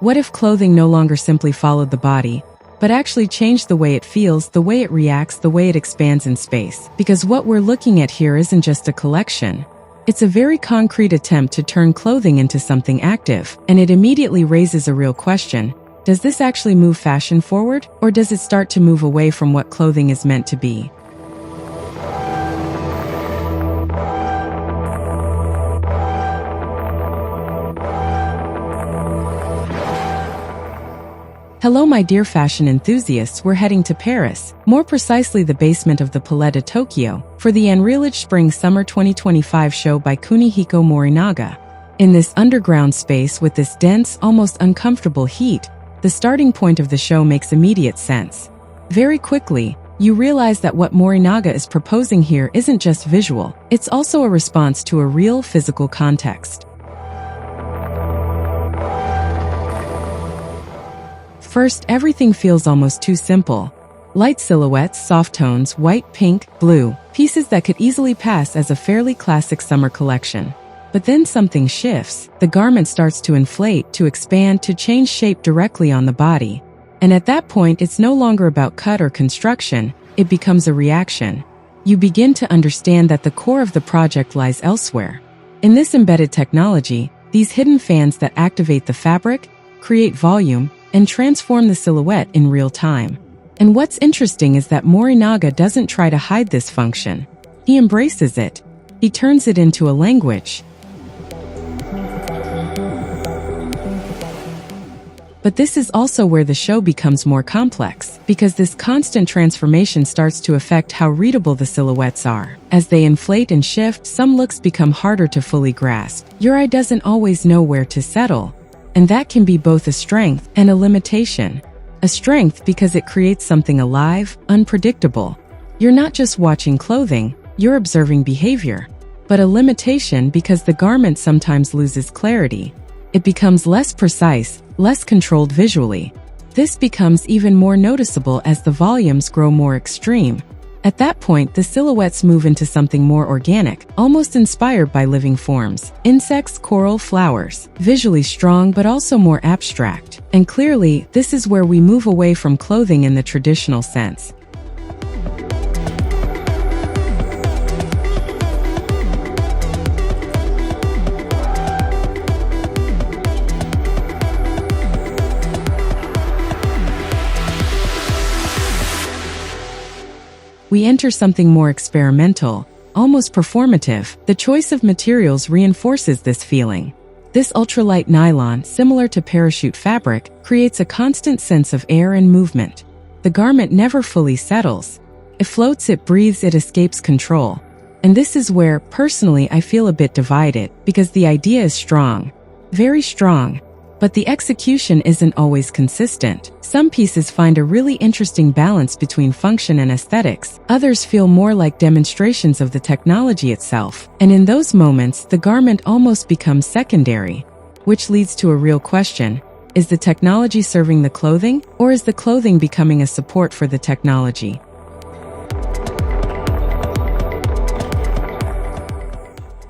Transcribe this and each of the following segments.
What if clothing no longer simply followed the body, but actually changed the way it feels, the way it reacts, the way it expands in space? Because what we're looking at here isn't just a collection. It's a very concrete attempt to turn clothing into something active, and it immediately raises a real question. Does this actually move fashion forward, or does it start to move away from what clothing is meant to be? Hello my dear fashion enthusiasts, we're heading to Paris, more precisely the basement of the Palais de Tokyo, for the Anrealage Spring Summer 2025 show by Kunihiko Morinaga. In this underground space with this dense, almost uncomfortable heat, the starting point of the show makes immediate sense. Very quickly, you realize that what Morinaga is proposing here isn't just visual, it's also a response to a real physical context. First, everything feels almost too simple. Light silhouettes, soft tones, white, pink, blue, pieces that could easily pass as a fairly classic summer collection. But then something shifts. The garment starts to inflate, to expand, to change shape directly on the body. And at that point, it's no longer about cut or construction, it becomes a reaction. You begin to understand that the core of the project lies elsewhere. In this embedded technology, these hidden fans that activate the fabric, create volume, and transform the silhouette in real time. And what's interesting is that Morinaga doesn't try to hide this function. He embraces it. He turns it into a language. But this is also where the show becomes more complex, because this constant transformation starts to affect how readable the silhouettes are. As they inflate and shift, some looks become harder to fully grasp. Your eye doesn't always know where to settle. And that can be both a strength and a limitation. A strength because it creates something alive, unpredictable. You're not just watching clothing, you're observing behavior. But a limitation because the garment sometimes loses clarity. It becomes less precise, less controlled visually. This becomes even more noticeable as the volumes grow more extreme. At that point, the silhouettes move into something more organic, almost inspired by living forms. Insects, coral, flowers. Visually strong but also more abstract. And clearly, this is where we move away from clothing in the traditional sense. We enter something more experimental, almost performative. The choice of materials reinforces this feeling. This ultralight nylon, similar to parachute fabric, creates a constant sense of air and movement. The garment never fully settles. It floats, it breathes, it escapes control. And this is where, personally, I feel a bit divided, because the idea is strong. Very strong. But the execution isn't always consistent. Some pieces find a really interesting balance between function and aesthetics. Others feel more like demonstrations of the technology itself. And in those moments, the garment almost becomes secondary. Which leads to a real question. Is the technology serving the clothing, or is the clothing becoming a support for the technology?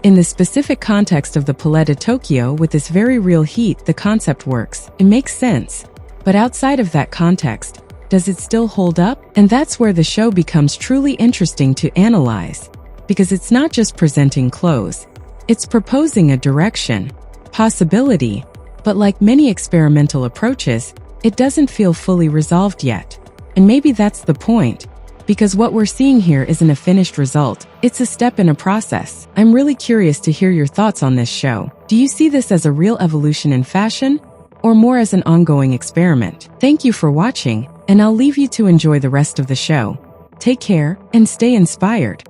In the specific context of the Palais de Tokyo, with this very real heat, the concept works. It makes sense. But outside of that context, does it still hold up? And that's where the show becomes truly interesting to analyze. Because it's not just presenting clothes. It's proposing a direction, possibility. But like many experimental approaches, it doesn't feel fully resolved yet. And maybe that's the point. Because what we're seeing here isn't a finished result, it's a step in a process. I'm really curious to hear your thoughts on this show. Do you see this as a real evolution in fashion, or more as an ongoing experiment? Thank you for watching, and I'll leave you to enjoy the rest of the show. Take care, and stay inspired.